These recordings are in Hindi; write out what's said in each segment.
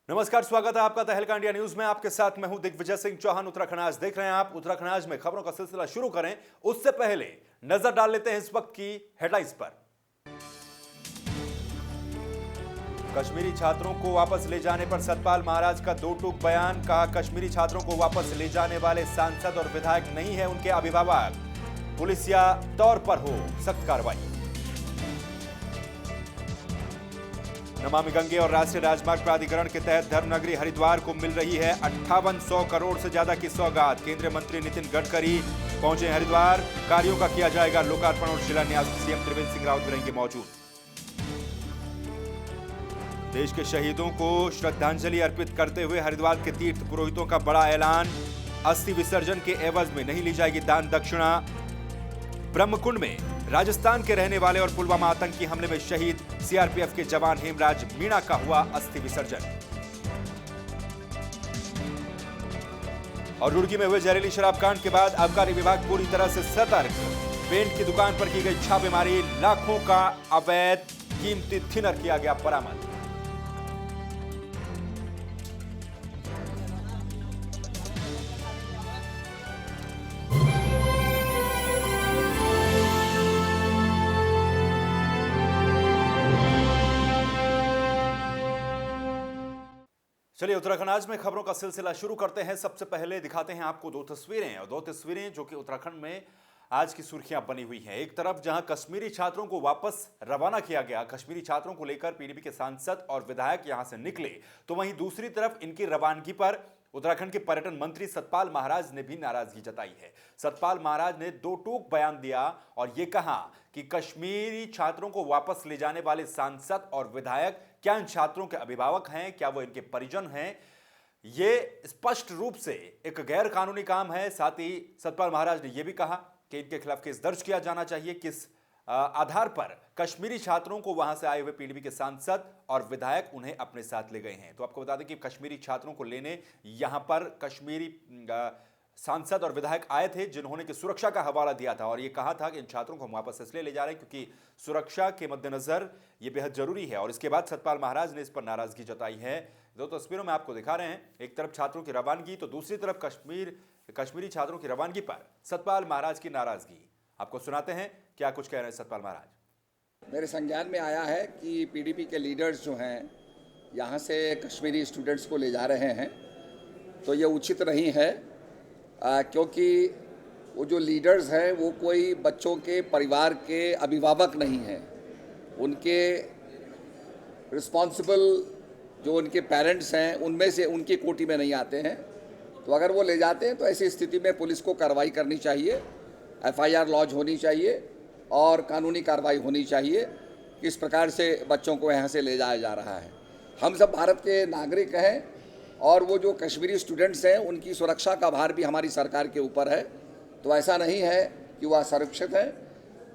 नमस्कार, स्वागत है आपका तहलका इंडिया न्यूज में। आपके साथ मैं हूं दिग्विजय सिंह चौहान। उत्तराखंड आज देख रहे हैं आप। उत्तराखंड आज में खबरों का सिलसिला शुरू करें उससे पहले नजर डाल लेते हैं इस वक्त की हेडलाइंस पर। कश्मीरी छात्रों को वापस ले जाने पर सतपाल महाराज का दो टूक बयान। कहा, कश्मीरी छात्रों को वापस ले जाने वाले सांसद और विधायक नहीं है उनके अभिभावक, पुलिसिया तौर पर हो सख्त कार्रवाई। नमामि गंगे और राष्ट्रीय राजमार्ग प्राधिकरण के तहत धर्मनगरी हरिद्वार को मिल रही है 5800 करोड़ से ज्यादा की सौगात। केंद्रीय मंत्री नितिन गडकरी पहुंचे हरिद्वार। कार्यों का किया जाएगा लोकार्पण और शिलान्यास। सीएम त्रिवेंद्र सिंह रावत भी रहेंगे मौजूद। देश के शहीदों को श्रद्धांजलि अर्पित करते हुए हरिद्वार के तीर्थ पुरोहितों का बड़ा ऐलान। अस्थि विसर्जन के एवज में नहीं ली जाएगी दान दक्षिणा। ब्रह्मकुंड में राजस्थान के रहने वाले और पुलवामा आतंकी हमले में शहीद सीआरपीएफ के जवान हेमराज मीणा का हुआ अस्थि विसर्जन। और रुड़की में हुए जहरीली शराब कांड के बाद आबकारी विभाग पूरी तरह से सतर्क। पेंट की दुकान पर की गई छापेमारी, लाखों का अवैध कीमती थिनर किया गया बरामद। चलिए उत्तराखंड आज में खबरों का सिलसिला शुरू करते हैं। सबसे पहले दिखाते हैं आपको दो तस्वीरें जो कि उत्तराखंड में आज की सुर्खियां बनी हुई हैं। एक तरफ जहां कश्मीरी छात्रों को वापस रवाना किया गया, कश्मीरी छात्रों को लेकर पीडीपी के सांसद और विधायक यहां से निकले, तो वहीं दूसरी तरफ इनकी रवानगी पर उत्तराखंड के पर्यटन मंत्री सतपाल महाराज ने भी नाराजगी जताई है। सतपाल महाराज ने दो टूक बयान दिया और यह कहा कि कश्मीरी छात्रों को वापस ले जाने वाले सांसद और विधायक क्या इन छात्रों के अभिभावक हैं, क्या वो इनके परिजन हैं? ये स्पष्ट रूप से एक गैर कानूनी काम है। साथ ही सतपाल महाराज ने यह भी कहा कि इनके खिलाफ केस दर्ज किया जाना चाहिए। किस आधार पर कश्मीरी छात्रों को वहां से आए हुए पीडीपी के सांसद और विधायक उन्हें अपने साथ ले गए हैं। तो आपको बता दें कि कश्मीरी छात्रों को लेने यहां पर कश्मीरी सांसद और विधायक आए थे, जिन्होंने कि सुरक्षा का हवाला दिया था और यह कहा था कि इन छात्रों को हम वापस इसलिए ले जा रहे हैं क्योंकि सुरक्षा के मद्देनजर यह बेहद जरूरी है। और इसके बाद सतपाल महाराज ने इस पर नाराजगी जताई है। दो तस्वीरों में आपको दिखा रहे हैं, एक तरफ छात्रों की रवानगी तो दूसरी तरफ कश्मीरी छात्रों की रवानगी पर सतपाल महाराज की नाराजगी। आपको सुनाते हैं क्या कुछ कह रहे हैं सतपाल महाराज। मेरे संज्ञान में आया है कि पीडीपी के लीडर्स जो हैं यहाँ से कश्मीरी स्टूडेंट्स को ले जा रहे हैं, तो ये उचित नहीं है क्योंकि वो जो लीडर्स हैं वो कोई बच्चों के परिवार के अभिभावक नहीं हैं। उनके रिस्पॉन्सिबल जो उनके पेरेंट्स हैं उनमें से उनकी कोटि में नहीं आते हैं। तो अगर वो ले जाते हैं तो ऐसी स्थिति में पुलिस को कार्रवाई करनी चाहिए, एफआईआर लॉन्च होनी चाहिए और कानूनी कार्रवाई होनी चाहिए। किस प्रकार से बच्चों को यहाँ से ले जाया जा रहा है। हम सब भारत के नागरिक हैं और वो जो कश्मीरी स्टूडेंट्स हैं उनकी सुरक्षा का भार भी हमारी सरकार के ऊपर है। तो ऐसा नहीं है कि वह असुरक्षित हैं।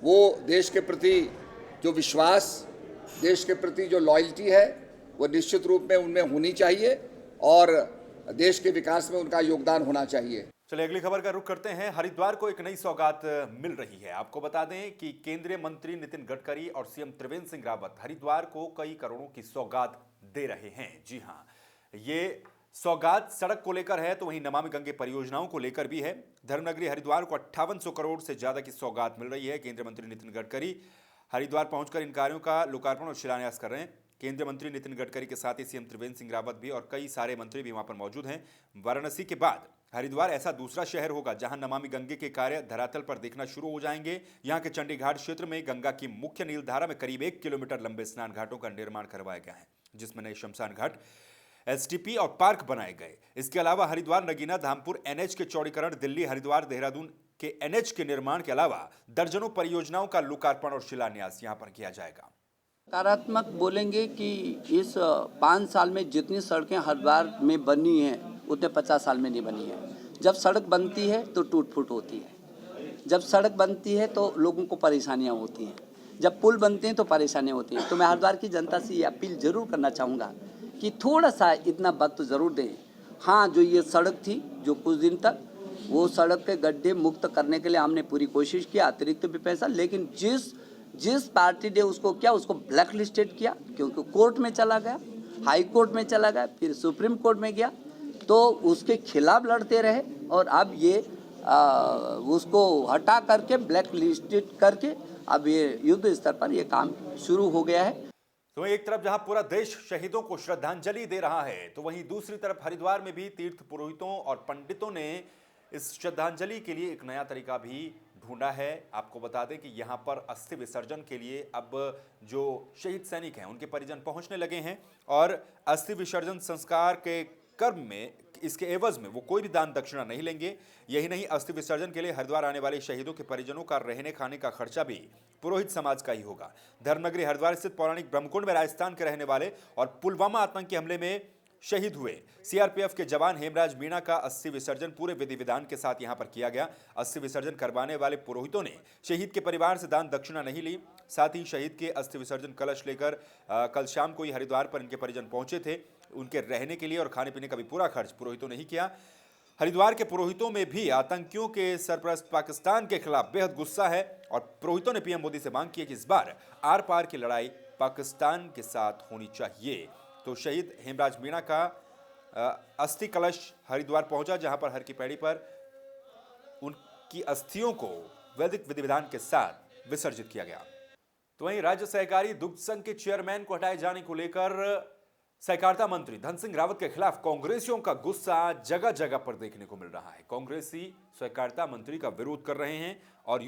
वो देश के प्रति जो विश्वास, देश के प्रति जो लॉयल्टी है वो निश्चित रूप में उनमें होनी चाहिए और देश के विकास में उनका योगदान होना चाहिए। चलिए अगली खबर का रुख करते हैं। हरिद्वार को एक नई सौगात मिल रही है। आपको बता दें कि केंद्रीय मंत्री नितिन गडकरी और सीएम त्रिवेंद्र सिंह रावत हरिद्वार को कई करोड़ों की सौगात दे रहे हैं। जी हां, ये सौगात सड़क को लेकर है तो वहीं नमामि गंगे परियोजनाओं को लेकर भी है। धर्मनगरी हरिद्वार को 5800 करोड़ से ज्यादा की सौगात मिल रही है। केंद्रीय मंत्री नितिन गडकरी हरिद्वार पहुंचकर इन कार्यों का लोकार्पण और शिलान्यास कर रहे हैं। केंद्रीय मंत्री नितिन गडकरी के साथ ही सीएम त्रिवेंद्र सिंह रावत भी और कई सारे मंत्री भी वहां पर मौजूद हैं। वाराणसी के बाद हरिद्वार ऐसा दूसरा शहर होगा जहां नमामि गंगे के कार्य धरातल पर देखना शुरू हो जाएंगे। यहां के चंडी घाट क्षेत्र में गंगा की मुख्य नीलधारा में करीब 1 किलोमीटर लंबे स्नान घाटों का निर्माण करवाया गया है, जिसमें नए शमशान घाट, एसटीपी और पार्क बनाए गए। इसके अलावा हरिद्वार नगीना धामपुर एनएच के चौड़ीकरण, दिल्ली हरिद्वार देहरादून के एनएच के निर्माण के अलावा दर्जनों परियोजनाओं का लोकार्पण और शिलान्यास यहां पर किया जाएगा। सकारात्मक बोलेंगे कि इस 5 साल में जितनी सड़कें हरिद्वार में बनी हैं उतने 50 साल में नहीं बनी है। जब सड़क बनती है तो टूट फूट होती है, जब सड़क बनती है तो लोगों को परेशानियां होती हैं, जब पुल बनते हैं तो परेशानियां होती हैं। तो मैं हरिद्वार की जनता से ये अपील जरूर करना चाहूँगा कि थोड़ा सा इतना वक्त ज़रूर दें। हाँ, जो ये सड़क थी जो कुछ दिन तक वो सड़क के गड्ढे मुक्त करने के लिए हमने पूरी कोशिश की, अतिरिक्त भी पैसा, लेकिन जिस पार्टी ने उसको ब्लैक लिस्टेड किया क्योंकि कोर्ट में चला गया। हाई कोर्ट में चला गया, फिर सुप्रीम कोर्ट में गया, तो उसके खिलाफ लड़ते रहे और अब ये उसको हटा करके ब्लैक लिस्टेड करके अब ये युद्ध स्तर पर ये काम शुरू हो गया है। तो एक तरफ जहां पूरा देश शहीदों को श्रद्धांजलि दे रहा है, तो वहीं दूसरी तरफ हरिद्वार में भी तीर्थ पुरोहितों और पंडितों ने इस श्रद्धांजलि के लिए एक नया तरीका भी ढूंढा है। आपको बता दें कि यहां पर अस्थि विसर्जन के लिए अब जो शहीद सैनिक हैं उनके परिजन पहुंचने लगे हैं और अस्थि विसर्जन संस्कार के कर्म में इसके एवज में वो कोई भी दान दक्षिणा नहीं लेंगे। यही नहीं, अस्थि विसर्जन के लिए हरिद्वार आने वाले शहीदों के परिजनों का रहने खाने का खर्चा भी पुरोहित समाज का ही होगा। धर्मनगरी हरिद्वार स्थित पौराणिक ब्रह्मकुंड में राजस्थान के रहने वाले और पुलवामा आतंकी हमले में शहीद हुए सीआरपीएफ के जवान हेमराज मीणा का अस्थि विसर्जन पूरे विधि विधान के साथ यहां पर किया गया। अस्थि विसर्जन करवाने वाले पुरोहितों ने शहीद के परिवार से दान दक्षिणा नहीं ली। साथ ही शहीद के अस्थि विसर्जन कलश लेकर कल शाम को ही हरिद्वार पर इनके परिजन पहुंचे थे। उनके रहने के लिए और खाने पीने का भी पूरा खर्च पुरोहितों ने ही किया। हरिद्वार के पुरोहितों में भी आतंकियों के सरपरस्त पाकिस्तान के खिलाफ बेहद गुस्सा है और पुरोहितों ने पीएम मोदी से मांग की है कि इस बार आर पार की लड़ाई पाकिस्तान के साथ होनी चाहिए। तो शहीद हेमराज मीणा का अस्थि कलश हरिद्वार पहुंचा, जहां पर हर की पैड़ी पर उनकी अस्थियों को वैदिक विधि विधान के साथ विसर्जित किया गया। तो वहीं राज्य सहकारी दुग्ध संघ के चेयरमैन को हटाए जाने को लेकर सहकारिता मंत्री धन सिंह रावत के खिलाफ कांग्रेसियों का गुस्सा जगह जगह पर देखने को मिल रहा है। कांग्रेसी सहकारिता मंत्री का विरोध कर रहे हैं और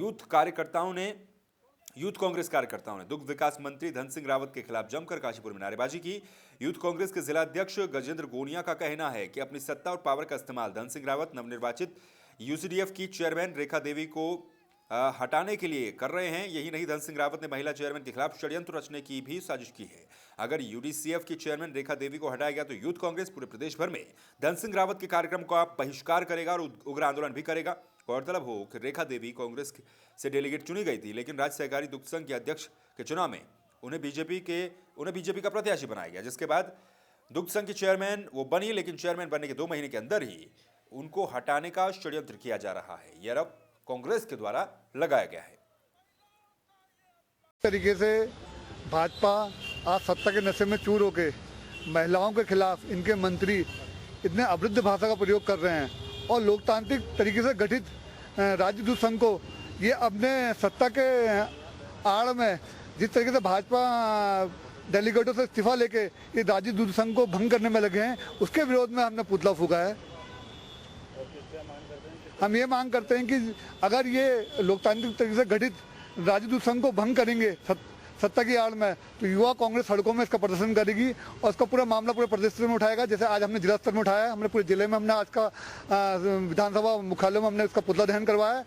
यूथ कांग्रेस कार्यकर्ताओं ने दुग्ध विकास मंत्री धन सिंह रावत के खिलाफ जमकर काशीपुर में नारेबाजी की। यूथ कांग्रेस के जिला अध्यक्ष गजेंद्र गोनिया का कहना है कि अपनी सत्ता और पावर का इस्तेमाल धन सिंह रावत नवनिर्वाचित यूसीडीएफ की चेयरमैन रेखा देवी को हटाने के लिए कर रहे हैं। यही नहीं, धन सिंह रावत ने महिला चेयरमैन के खिलाफ षड्यंत्र रचने की भी साजिश की है। अगर यूडीसीएफ की चेयरमैन रेखा देवी को हटाया गया तो यूथ कांग्रेस पूरे प्रदेश भर में धन सिंह रावत के कार्यक्रम का बहिष्कार करेगा और उग्र आंदोलन भी करेगा। गौरतलब हो कि रेखा देवी कांग्रेस से डेलीगेट चुनी गई थी, लेकिन राज्य सहकारी दुग्ध संघ के अध्यक्ष के चुनाव में उन्हें बीजेपी का प्रत्याशी बनाया गया, जिसके बाद दुग्ध संघ की चेयरमैन वो बनी, लेकिन चेयरमैन बनने के 2 महीने के अंदर ही उनको हटाने का षड्यंत्र किया जा रहा है। यह आरोप कांग्रेस के द्वारा लगाया गया है। तरीके से भाजपा आज सत्ता के नशे में चूर होके महिलाओं के खिलाफ इनके मंत्री इतने अभद्र भाषा का प्रयोग कर रहे हैं और लोकतांत्रिक तरीके से गठित राज्य दूध संघ को ये अपने सत्ता के आड़ में जिस तरीके से भाजपा डेलीगेटों से इस्तीफा लेके ये राज्य दूध संघ को भंग करने में लगे हैं, उसके विरोध में हमने पुतला फूंका है। हम ये मांग करते हैं कि अगर ये लोकतांत्रिक तरीके से गठित राज्य दूध संघ को भंग करेंगे सत्ता की आड़ में, तो युवा कांग्रेस सड़कों में इसका प्रदर्शन करेगी और इसका पूरा मामला पूरे प्रदेश स्तर में उठाएगा। जैसे आज हमने जिला स्तर में उठाया, हमने पूरे जिले में हमने आज का विधानसभा मुख्यालय में हमने इसका पुतला दहन करवाया।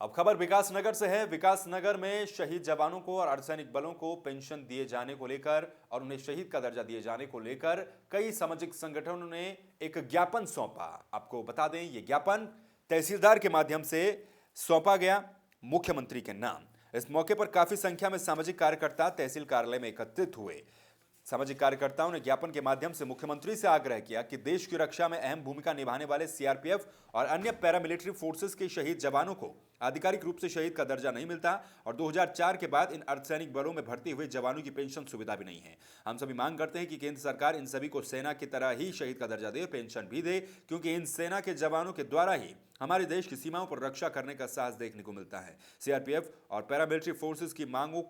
अब खबर विकासनगर से है। विकासनगर में शहीद जवानों को और अर्धसैनिक बलों को पेंशन दिए जाने को लेकर और उन्हें शहीद का दर्जा दिए जाने को लेकर कई सामाजिक संगठनों ने एक ज्ञापन सौंपा। आपको बता दें, ये ज्ञापन तहसीलदार के माध्यम से सौंपा गया मुख्यमंत्री के नाम। इस मौके पर काफी संख्या में सामाजिक कार्यकर्ता तहसील कार्यालय में एकत्रित हुए। सामाजिक कार्यकर्ताओं ने ज्ञापन के माध्यम से मुख्यमंत्री से आग्रह किया कि देश की रक्षा में अहम भूमिका निभाने वाले सीआरपीएफ और अन्य पैरामिलिट्री फोर्सेस के शहीद जवानों को आधिकारिक रूप से शहीद का दर्जा नहीं मिलता और 2004 के बाद इन अर्धसैनिक बलों में भर्ती हुए जवानों की पेंशन सुविधा भी नहीं है। हम सभी मांग करते हैं कि केंद्र सरकार इन सभी को सेना की तरह ही शहीद का दर्जा दे, पेंशन भी दे, क्योंकि इन सेना के जवानों के द्वारा ही हमारे देश की सीमाओं पर रक्षा करने का साहस देखने को मिलता है। सीआरपीएफ और पैरामिलिट्री फोर्सेस की मांगों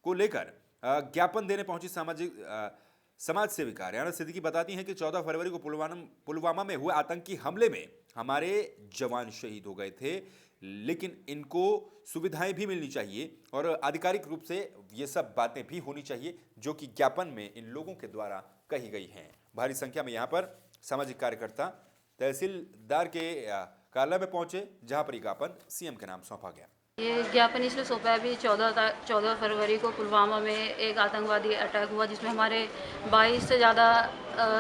को लेकर ज्ञापन देने पहुंची समाज सेविका हरियाणा सिद्दीकी बताती हैं कि 14 फरवरी को पुलवामा में हुए आतंकी हमले में हमारे जवान शहीद हो गए थे, लेकिन इनको सुविधाएं भी मिलनी चाहिए और आधिकारिक रूप से ये सब बातें भी होनी चाहिए जो कि ज्ञापन में इन लोगों के द्वारा कही गई हैं। भारी संख्या में यहाँ पर सामाजिक कार्यकर्ता तहसीलदार के कार्यालय में पहुंचे, जहां पर ज्ञापन सीएम के नाम सौंपा गया। ये ज्ञापन इसलिए सौंपा है, अभी 14 फरवरी को पुलवामा में एक आतंकवादी अटैक हुआ जिसमें हमारे 22 से ज़्यादा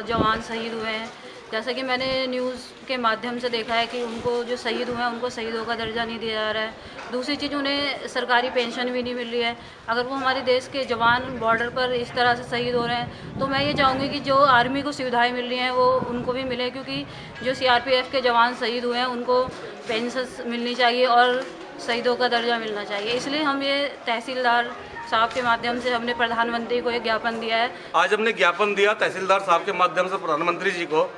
जवान शहीद हुए हैं। जैसा कि मैंने न्यूज़ के माध्यम से देखा है कि उनको जो शहीद हुए हैं उनको शहीदों का दर्जा नहीं दिया जा रहा है। दूसरी चीज़, उन्हें सरकारी पेंशन भी नहीं मिल रही है। अगर वो हमारे देश के जवान बॉर्डर पर इस तरह से शहीद हो रहे हैं तो मैं ये चाहूँगी कि जो आर्मी को सुविधाएं मिल रही हैं वो उनको भी मिले, क्योंकि जो सीआरपीएफ के जवान शहीद हुए हैं उनको पेंशन मिलनी चाहिए और शहीदों का दर्जा मिलना चाहिए। इसलिए हम ये तहसीलदार साहब के माध्यम से हमने प्रधानमंत्री को एक ज्ञापन दिया है। आज हमने ज्ञापन दिया तहसीलदार साहब के माध्यम से प्रधानमंत्री जी को।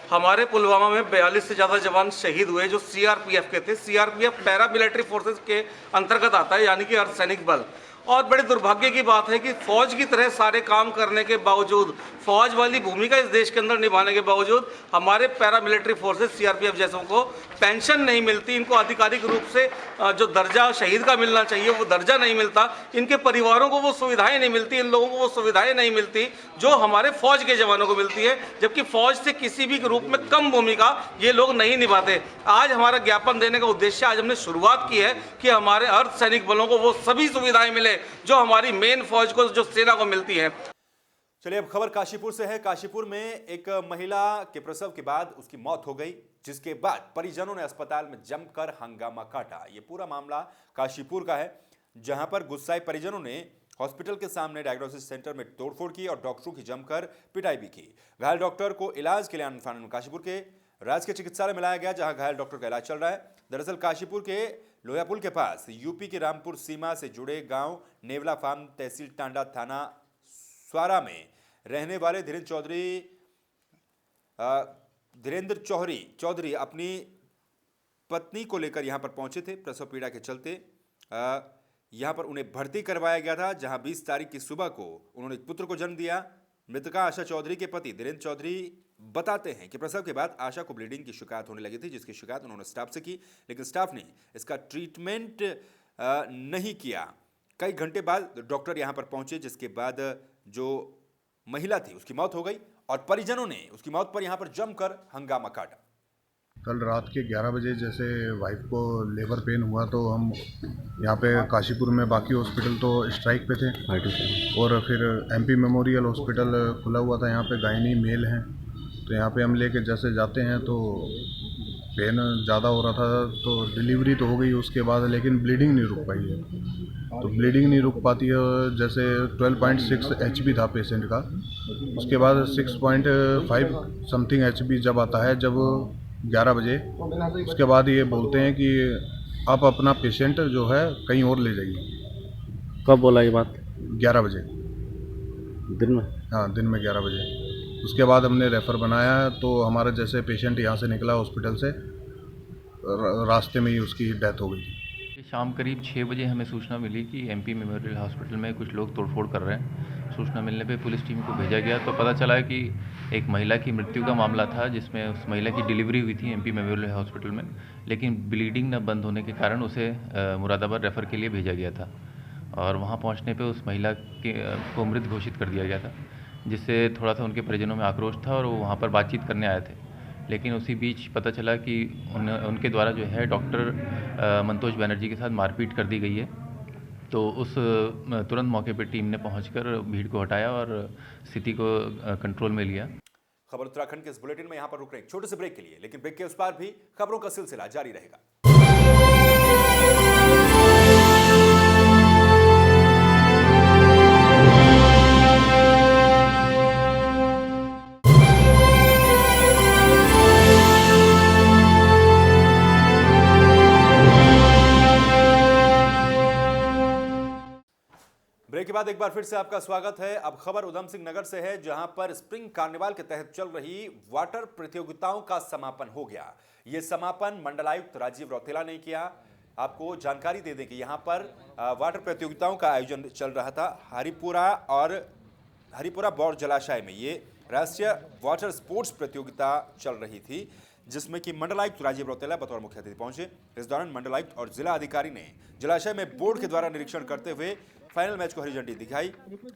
हमारे पुलवामा में 42 से ज़्यादा जवान शहीद हुए जो सीआरपीएफ के थे। सीआरपीएफ पैरा मिलिट्री फोर्सेस के अंतर्गत आता है, यानी कि अर्धसैनिक बल। और बड़े दुर्भाग्य की बात है कि फौज की तरह सारे काम करने के बावजूद, फौज वाली भूमिका इस देश के अंदर निभाने के बावजूद हमारे पैरा मिलिट्री फोर्सेस सीआरपीएफ जैसों को पेंशन नहीं मिलती। इनको आधिकारिक रूप से जो दर्जा शहीद का मिलना चाहिए वो दर्जा नहीं मिलता। इनके परिवारों को वो सुविधाएं नहीं मिलती, इन लोगों को वो सुविधाएं नहीं मिलती जो हमारे फौज के जवानों को मिलती है, जबकि फौज से किसी भी रूप में कम भूमिका ये लोग नहीं निभाते। आज हमारा ज्ञापन देने का उद्देश्य, आज हमने शुरुआत की है कि हमारे अर्धसैनिक बलों को वो सभी सुविधाएं मिले जो हमारी मेन फौज को, जो सेना को मिलती है। चलिए अब खबर काशीपुर से है। काशीपुर में एक महिला के प्रसव के बाद उसकी मौत हो गई, जिसके बाद परिजनों ने अस्पताल में जमकर हंगामा काटा। ये पूरा मामला काशीपुर का है, जहां पर गुस्साए परिजनों ने हॉस्पिटल के सामने डायग्नोसिस सेंटर में तोड़फोड़ की और डॉक्टरों की जमकर पिटाई भी की। घायल डॉक्टर को इलाज के लिए काशीपुर के राजकीय चिकित्सालय में लाया गया, जहां घायल डॉक्टर का इलाज चल रहा है। दरअसल काशीपुर के लोयापुल के पास यूपी के रामपुर सीमा से जुड़े गांव नेवला फार्म, तहसील टांडा, थाना स्वारा में रहने वाले धीरेन्द्र चौधरी अपनी पत्नी को लेकर यहां पर पहुंचे थे। प्रसव पीड़ा के चलते यहां पर उन्हें भर्ती करवाया गया था, जहां 20 तारीख की सुबह को उन्होंने एक पुत्र को जन्म दिया। मृतका आशा चौधरी के पति धीरेन्द्र चौधरी बताते हैं कि प्रसव के बाद आशा को ब्लीडिंग की शिकायत होने लगी थी, जिसकी शिकायत उन्होंने स्टाफ से की, लेकिन स्टाफ ने इसका ट्रीटमेंट नहीं किया। कई घंटे बाद डॉक्टर यहां पर पहुंचे, जिसके बाद जो महिला थी उसकी मौत हो गई और परिजनों ने उसकी मौत पर यहां पर जमकर हंगामा काटा। कल रात के 11 बजे जैसे वाइफ को लेबर पेन हुआ तो हम यहाँ पे काशीपुर में, बाकी हॉस्पिटल तो स्ट्राइक पे थे, और फिर एमपी मेमोरियल हॉस्पिटल खुला हुआ था, यहाँ पे गायनी मेल हैं, तो यहाँ पे हम लेके जैसे जाते हैं तो पेन ज़्यादा हो रहा था, तो डिलीवरी तो हो गई उसके बाद, लेकिन ब्लीडिंग नहीं रुक पाई है। तो ब्लीडिंग नहीं रुक पाती है, जैसे 12.6 HP था पेशेंट का, उसके बाद 6.5 समथिंग HP जब आता है, जब 11 बजे, उसके बाद ये बोलते हैं कि आप अपना पेशेंट जो है कहीं और ले जाइए। कब बोला ये बात? 11 बजे दिन में? हाँ, दिन में 11 बजे। उसके बाद हमने रेफ़र बनाया, तो हमारा जैसे पेशेंट यहाँ से निकला हॉस्पिटल से, रास्ते में ही उसकी डेथ हो गई थी। शाम करीब 6 बजे हमें सूचना मिली कि एमपी मेमोरियल हॉस्पिटल में कुछ लोग तोड़फोड़ कर रहे हैं। सूचना मिलने पे पुलिस टीम को भेजा गया, तो पता चला कि एक महिला की मृत्यु का मामला था, जिसमें उस महिला की डिलीवरी हुई थी एमपी मेमोरियल हॉस्पिटल में, लेकिन ब्लीडिंग न बंद होने के कारण उसे मुरादाबाद रेफ़र के लिए भेजा गया था। और वहाँ पहुँचने पर उस महिला को मृत घोषित कर दिया गया था, जिससे थोड़ा सा उनके परिजनों में आक्रोश था और वो वहाँ पर बातचीत करने आए थे। लेकिन उसी बीच पता चला कि उनके द्वारा जो है डॉक्टर मंतोष बनर्जी के साथ मारपीट कर दी गई है। तो उस तुरंत मौके पर टीम ने पहुंचकर भीड़ को हटाया और स्थिति को कंट्रोल में लिया। खबर उत्तराखंड के इस बुलेटिन में यहां पर रुक रहे हैं छोटे से ब्रेक के लिए, लेकिन ब्रेक के उस पार भी खबरों का सिलसिला जारी रहेगा। ब्रेक के बाद एक बार फिर से आपका स्वागत है। अब खबर उधम सिंह नगर से है, जहां पर स्प्रिंग कार्निवाल के तहत चल रही वाटर प्रतियोगिताओं का समापन हो गया। यह समापन मंडलायुक्त राजीव रौतेला ने किया। आपको जानकारी दे दें कि यहां पर वाटर प्रतियोगिताओं का आयोजन चल रहा था हरिपुरा बौर जलाशय में। ये राष्ट्रीय वाटर स्पोर्ट्स प्रतियोगिता चल रही थी, जिसमें कि मंडलायुक्त राजीव रौतेला बतौर मुख्य अतिथि पहुंचे। इस दौरान मंडलायुक्त और जिला अधिकारी ने जलाशय में बोर्ड के द्वारा निरीक्षण करते हुए फाइनल मैच को हरी झंडी दिखाई।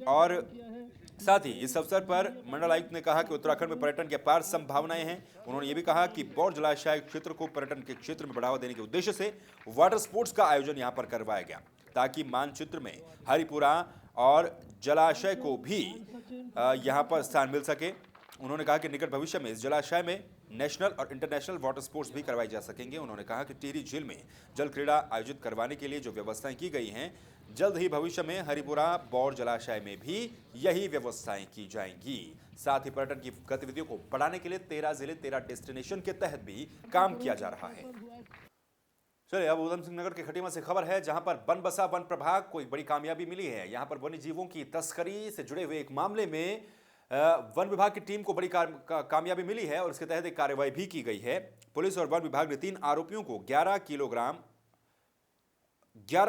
और साथ ही इस अवसर पर मंडलायुक्त ने कहा कि उत्तराखंड में पर्यटन की अपार संभावनाएं हैं। उन्होंने ये भी कहा कि बौर जलाशय क्षेत्र को पर्यटन के क्षेत्र में बढ़ावा देने के उद्देश्य से वाटर स्पोर्ट्स का आयोजन यहाँ पर करवाया गया, ताकि मानचित्र में हरिपुरा और जलाशय को भी यहाँ पर स्थान मिल सके। उन्होंने कहा कि निकट भविष्य में इस जलाशय में नेशनल और इंटरनेशनल वाटर स्पोर्ट्स भी करवाई जा सकेंगे। उन्होंने कहा कि टिहरी झील में जल क्रीड़ा आयोजित करवाने के लिए जो व्यवस्थाएं की गई हैं, जल्द ही भविष्य में हरिपुरा बौर जलाशय में भी यही व्यवस्थाएं की जाएंगी। साथ ही पर्यटन की गतिविधियों को बढ़ाने के लिए 13 जिले 13 डेस्टिनेशन के तहत भी काम किया जा रहा है। चलिए अब उधम सिंह नगर के खटीमा से खबर है, जहां पर बनबसा वन प्रभाग को एक बड़ी कामयाबी मिली है। यहां पर वन्य जीवों की तस्करी से जुड़े हुए एक मामले में वन विभाग की टीम को बड़ी कामयाबी मिली है और इसके तहत एक कार्रवाई भी की गई है। पुलिस और वन विभाग ने 3 आरोपियों को 11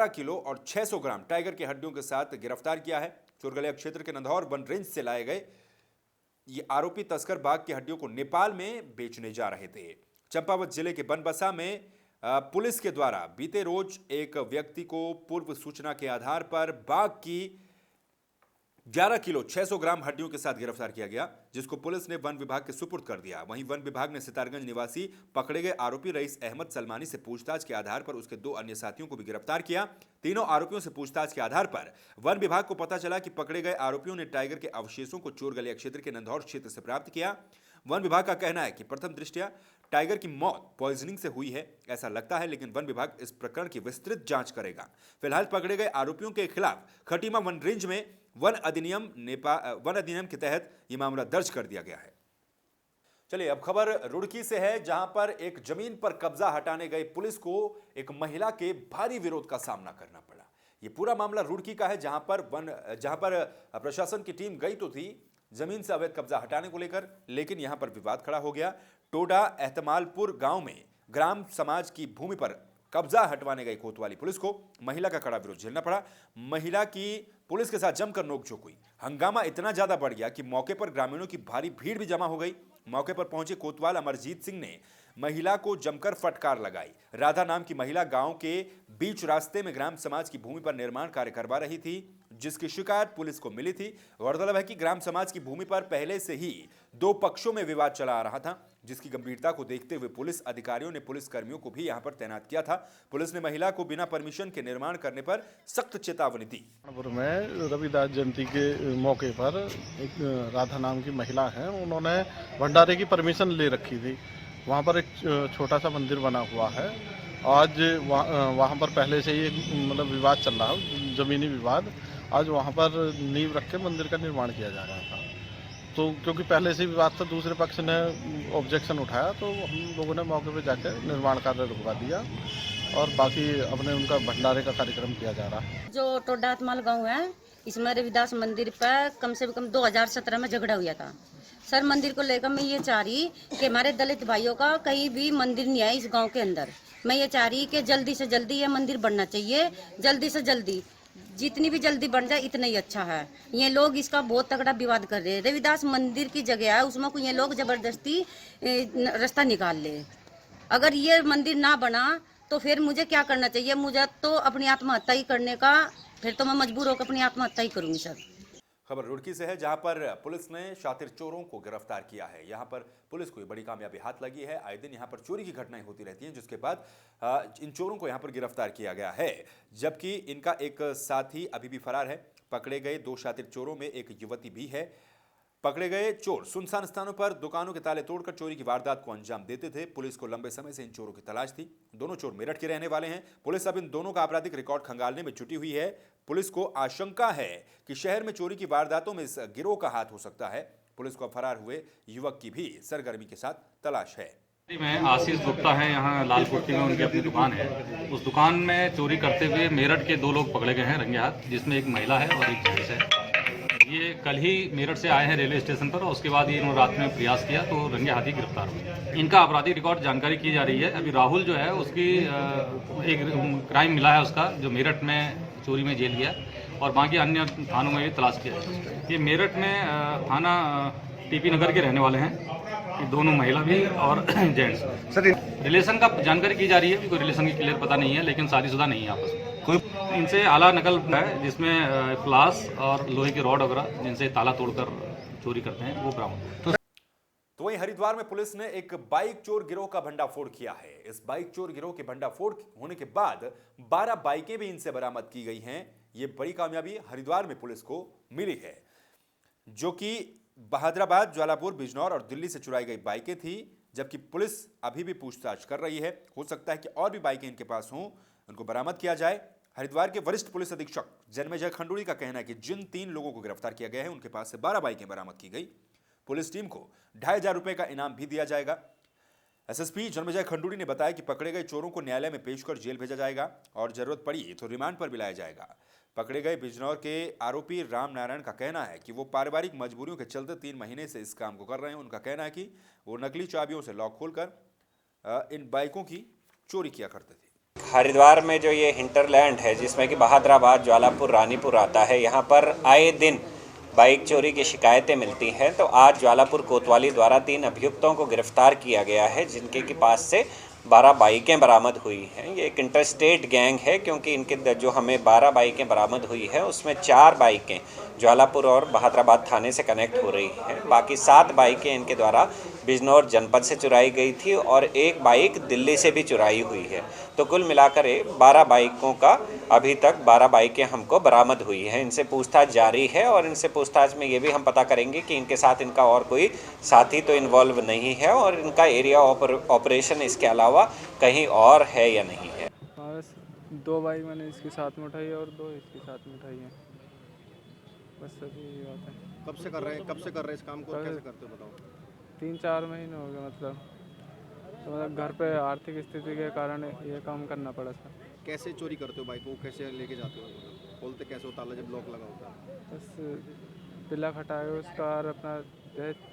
किलो और 600 ग्राम टाइगर की हड्डियों के साथ गिरफ्तार किया है। चोरगलिया क्षेत्र के नंधौर वन रेंज से लाए गए ये आरोपी तस्कर बाघ की हड्डियों को नेपाल में बेचने जा रहे थे। चंपावत जिले के बनबसा में पुलिस के द्वारा बीते रोज एक व्यक्ति को पूर्व सूचना के आधार पर बाघ की 11 किलो 600 ग्राम हड्डियों के साथ गिरफ्तार किया गया, जिसको पुलिस ने वन विभाग के सुपुर्द कर दिया। वहीं वन विभाग ने सितारगंज निवासी पकड़े गए आरोपी रईस अहमद सलमानी से पूछताछ के आधार पर उसके 2 अन्य साथियों को भी गिरफ्तार किया। तीनों आरोपियों से पूछताछ के आधार पर वन विभाग को पता चला कि पकड़े गए आरोपियों ने टाइगर के अवशेषों को चोरगलिया क्षेत्र के नंधौर क्षेत्र से प्राप्त किया। वन विभाग का कहना है कि प्रथम दृष्टया टाइगर की मौत पॉइजनिंग से हुई है ऐसा लगता है, लेकिन वन विभाग इस प्रकरण की विस्तृत जांच करेगा। फिलहाल पकड़े गए आरोपियों के खिलाफ खटीमा वन रेंज में वन अधिनियम के तहत यह मामला दर्ज कर दिया गया है। चलिए अब खबर रुड़की से है, जहां पर एक जमीन पर कब्जा हटाने गई पुलिस को एक महिला के भारी विरोध का सामना करना पड़ा। यह पूरा मामला रुड़की का है, जहां पर प्रशासन की टीम गई तो थी जमीन से अवैध कब्जा हटाने को लेकर, लेकिन यहां पर विवाद खड़ा हो गया। टोडा एहतमालपुर गांव में ग्राम समाज की भूमि पर कब्जा हटवाने गई कोतवाली पुलिस को महिला का कड़ा विरोध झेलना पड़ा। महिला की पुलिस के साथ जमकर नोकझोंक हुई। हंगामा इतना ज्यादा बढ़ गया कि मौके पर ग्रामीणों की भारी भीड़ भी जमा हो गई। मौके पर पहुंचे कोतवाल अमरजीत सिंह ने महिला को जमकर फटकार लगाई। राधा नाम की महिला गांव के बीच रास्ते में ग्राम समाज की भूमि पर निर्माण कार्य करवा रही थी, जिसकी शिकायत पुलिस को मिली थी। गौरतलब है कि ग्राम समाज की भूमि पर पहले से ही 2 पक्षों में विवाद चला आ रहा था, जिसकी गंभीरता को देखते हुए पुलिस अधिकारियों ने पुलिस कर्मियों को भी यहां पर तैनात किया था। पुलिस ने महिला को बिना परमिशन के निर्माण करने पर सख्त चेतावनी दी। में रविदास जयंती के मौके पर एक राधा नाम की महिला है, उन्होंने भंडारे की परमिशन ले रखी थी। वहाँ पर एक छोटा सा मंदिर बना हुआ है। आज वहाँ पर पहले से ही मतलब विवाद चल रहा है, जमीनी विवाद। आज वहाँ पर नींव रख के मंदिर का निर्माण किया जा रहा था, तो क्योंकि पहले से विवाद था, दूसरे पक्ष ने ऑब्जेक्शन उठाया, तो हम लोगों ने मौके पर जाकर निर्माण कार्य रुकवा दिया और बाकी अपने उनका भंडारे का कार्यक्रम किया जा रहा है। जो टोडा एहतमाल गाँव है, इसमें रविदास मंदिर पर कम से कम 2017 में झगड़ा हुआ था। सर मंदिर को लेकर मैं ये चाह रही कि हमारे दलित भाइयों का कहीं भी मंदिर नहीं है इस गांव के अंदर। मैं ये चाह रही कि जल्दी से जल्दी ये मंदिर बनना चाहिए, जल्दी से जल्दी, जितनी भी जल्दी बन जाए इतना ही अच्छा है। ये लोग इसका बहुत तगड़ा विवाद कर रहे हैं। रविदास मंदिर की जगह है, उसमें को ये लोग जबरदस्ती रास्ता निकाल ले। अगर ये मंदिर ना बना तो फिर मुझे क्या करना चाहिए? मुझे तो अपनी आत्महत्या ही करने का, फिर तो मैं मजबूर होकर अपनी आत्महत्या ही करूंगी सर। खबर रुड़की से है, जहां पर पुलिस ने शातिर चोरों को गिरफ्तार किया है। यहां पर पुलिस को बड़ी कामयाबी हाथ लगी है। आए दिन यहां पर चोरी की घटनाएं होती रहती हैं, जिसके बाद इन चोरों को यहां पर गिरफ्तार किया गया है, जबकि इनका एक साथी अभी भी फरार है। पकड़े गए 2 शातिर चोरों में एक युवती भी है। पकड़े गए चोर सुनसान स्थानों पर दुकानों के ताले तोड़कर चोरी की वारदात को अंजाम देते थे। पुलिस को लंबे समय से इन चोरों की तलाश थी। दोनों चोर मेरठ के रहने वाले हैं। पुलिस अब इन दोनों का आपराधिक रिकॉर्ड खंगालने में जुटी हुई है। पुलिस को आशंका है कि शहर में चोरी की वारदातों में इस गिरोह का हाथ हो सकता है। पुलिस को फरार हुए युवक की भी सरगर्मी के साथ तलाश है। मैं आशीष गुप्ता है, यहाँ लालपुर में उनकी अपनी दुकान है। उस दुकान में चोरी करते हुए मेरठ के 2 लोग पकड़े गए हैं रंगे हाथ, जिसमें एक महिला है और एक जेंट्स है। ये कल ही मेरठ से आए हैं रेलवे स्टेशन पर और उसके बाद ये इन्होंने रात में प्रयास किया तो रंगे हाथी गिरफ्तार हुए। इनका आपराधिक रिकॉर्ड जानकारी की जा रही है। अभी राहुल जो है उसकी एक क्राइम मिला है उसका, जो मेरठ में चोरी में जेल गया और बाकी अन्य थानों में भी तलाश किया है। ये मेरठ में थाना टीपी नगर के रहने वाले हैं, ये दोनों महिला भी और जेंट्स। सर रिलेशन का जानकारी की जा रही है, कोई रिलेशन की क्लियर पता नहीं है, लेकिन शादीशुदा नहीं है आपस में। कोई इनसे आला नकल है, जिसमें प्लास और लोहे के रॉड वगैरह जिनसे ताला तोड़कर चोरी करते हैं, वो बरामद। तो वहीं हरिद्वार में पुलिस ने एक बाइक चोर गिरोह का भंडाफोड़ किया है। इस बाइक चोर गिरोह के भंडाफोड़ होने के बाद 12 बाइकें भी इनसे बरामद की गई हैं। ये बड़ी कामयाबी हरिद्वार में पुलिस को मिली है, जो कि बहादुराबाद, ज्वालापुर, बिजनौर और दिल्ली से चुराई गई बाइकें थी। जबकि पुलिस अभी भी पूछताछ कर रही है। हो सकता है कि और भी बाइकें इनके पास हों, उनको बरामद किया जाए। हरिद्वार के वरिष्ठ पुलिस अधीक्षक जन्मेजय खंडूड़ी का कहना है कि जिन 3 लोगों को गिरफ्तार किया गया है, उनके पास से 12 बाइकें बरामद की गई। पुलिस टीम को 2500 रुपए का इनाम भी दिया जाएगा। एसएसपी जन्मजय खंडूड़ी ने बताया कि पकड़े गए चोरों को न्यायालय में पेश कर जेल भेजा जाएगा और जरूरत पड़ी तो रिमांड पर भी लाया जाएगा। पकड़े गए बिजनौर के आरोपी राम नारायण का कहना है कि वो पारिवारिक मजबूरियों के चलते 3 महीने से इस काम को कर रहे हैं। उनका कहना है कि वो नकली चाबियों से लॉक खोलकर इन बाइकों की चोरी किया करते थे। हरिद्वार में जो ये हिंटरलैंड है जिसमें कि बहादुराबाद, ज्वालापुर, रानीपुर आता है, यहाँ पर आए दिन बाइक चोरी की शिकायतें मिलती हैं। तो आज ज्वालापुर कोतवाली द्वारा 3 अभियुक्तों को गिरफ्तार किया गया है जिनके के पास से 12 बाइकें बरामद हुई हैं। ये एक इंटरस्टेट गैंग है क्योंकि इनके जो हमें 12 बाइकें बरामद हुई है उसमें 4 बाइकें ज्वालापुर और बहादुराबाद थाने से कनेक्ट हो रही हैं। बाकी 7 बाइकें इनके द्वारा बिजनौर जनपद से चुराई गई थी और 1 बाइक दिल्ली से भी चुराई हुई है। तो कुल मिलाकर 12 बाइकों का अभी तक 12 बाइकें हमको बरामद हुई हैं। इनसे पूछताछ जारी है और इनसे पूछताछ में ये भी हम पता करेंगे कि इनके साथ इनका और कोई साथी तो इन्वॉल्व नहीं है और इनका एरिया ऑपरेशन इसके अलावा कहीं और है या नहीं है। बस 2 बाइक मैंने इसके साथ में उठाई और 2 इसके साथ में उठाई हैं। बस सभी बात है। कब से कर रहे हैं इस काम को? कैसे करते हो बताओ? 3-4 महीने हो गए मतलब। तो मतलब घर पे आर्थिक स्थिति के कारण ये काम करना पड़ा था। कैसे चोरी करते हो बाइक को? कैसे लेके जाते हो? खोलते कैसे हो ताला जब लॉक लगा होता है? बस पिला खटाए उसका और अपना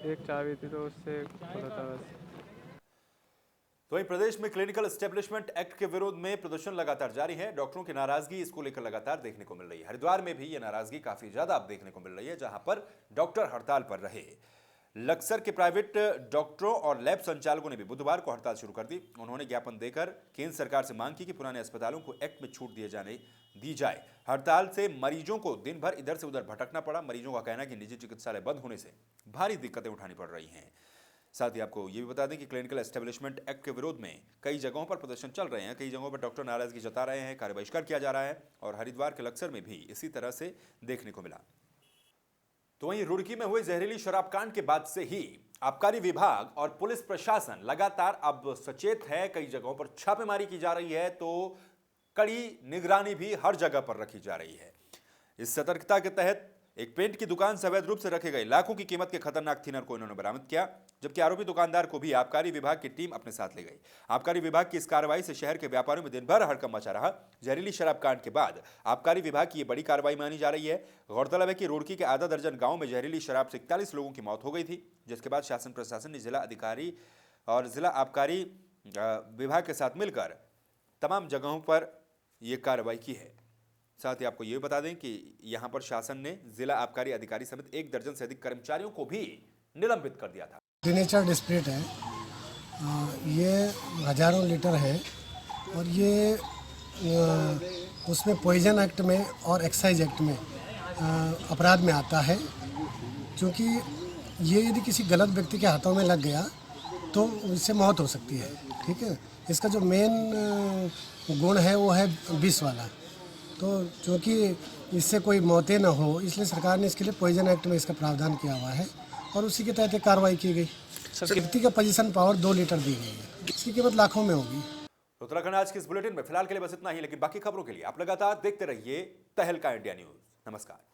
एक चाबी थी तो उससे खोला था बस। तो वहीं प्रदेश में क्लिनिकल एस्टेब्लिशमेंट एक्ट के विरोध में प्रदर्शन लगातार जारी है। डॉक्टरों की नाराजगी इसको लेकर लगातार देखने को मिल रही है। हरिद्वार में भी ये नाराजगी काफी ज्यादा अब देखने को मिल रही है, जहां पर डॉक्टर हड़ताल पर रहे। लक्सर के प्राइवेट डॉक्टरों और लैब संचालकों ने भी बुधवार को हड़ताल शुरू कर दी। उन्होंने ज्ञापन देकर केंद्र सरकार से मांग की कि पुराने अस्पतालों को एक्ट में छूट दी जाए। हड़ताल से मरीजों को दिन भर इधर से उधर भटकना पड़ा। मरीजों का कहना है कि निजी चिकित्सालय बंद होने से भारी दिक्कतें उठानी पड़ रही हैं। साथ ही आपको ये भी बता दें कि क्लिनिकल एस्टेब्लिशमेंट एक्ट के विरोध में कई जगहों पर प्रदर्शन चल रहे हैं। कई जगहों पर डॉक्टर नाराजगी जता रहे हैं, कार्य बहिष्कार किया जा रहा है और हरिद्वार के लक्सर में भी इसी तरह से देखने को मिला। तो वहीं रुड़की में हुए जहरीली शराब कांड के बाद से ही आबकारी विभाग और पुलिस प्रशासन लगातार अब सचेत है। कई जगहों पर छापेमारी की जा रही है तो कड़ी निगरानी भी हर जगह पर रखी जा रही है। इस सतर्कता के तहत एक पेंट की दुकान से अवैध रूप से रखे गए लाखों की कीमत के खतरनाक थिनर को इन्होंने बरामद किया, जबकि आरोपी दुकानदार को भी आबकारी विभाग की टीम अपने साथ ले गई। आबकारी विभाग की इस कार्रवाई से शहर के व्यापारियों में दिन भर हड़कंप मचा रहा। जहरीली शराब कांड के बाद आबकारी विभाग की यह बड़ी कार्रवाई मानी जा रही है। गौरतलब है कि रुड़की के आधा दर्जन गांव में जहरीली शराब से 41 लोगों की मौत हो गई थी, जिसके बाद शासन प्रशासन ने जिला अधिकारी और जिला आबकारी विभाग के साथ मिलकर तमाम जगहों पर यह कार्रवाई की है। साथ ही आपको ये बता दें कि यहां पर शासन ने जिला आबकारी अधिकारी समेत 1 दर्जन से अधिक कर्मचारियों को भी निलंबित कर दिया था। नेचर डिस्प्रिट है, ये हजारों लीटर है और ये उसमें पॉइजन एक्ट में और एक्साइज एक्ट में अपराध में आता है, क्योंकि ये यदि किसी गलत व्यक्ति के हाथों में लग गया तो इससे मौत हो सकती है। ठीक है, इसका जो मेन गुण है वो है विष वाला, तो क्योंकि इससे कोई मौतें न हो इसलिए सरकार ने इसके लिए पॉइजन एक्ट में इसका प्रावधान किया हुआ है और उसी के तहत कार्रवाई की गई। व्यक्ति का पोजीशन पावर 2 लीटर दी गई है, इसकी कीमत लाखों में होगी। उत्तराखंड आज के इस बुलेटिन में फिलहाल के लिए बस इतना ही, लेकिन बाकी खबरों के लिए आप लगातार देखते रहिए तहलका इंडिया न्यूज। नमस्कार।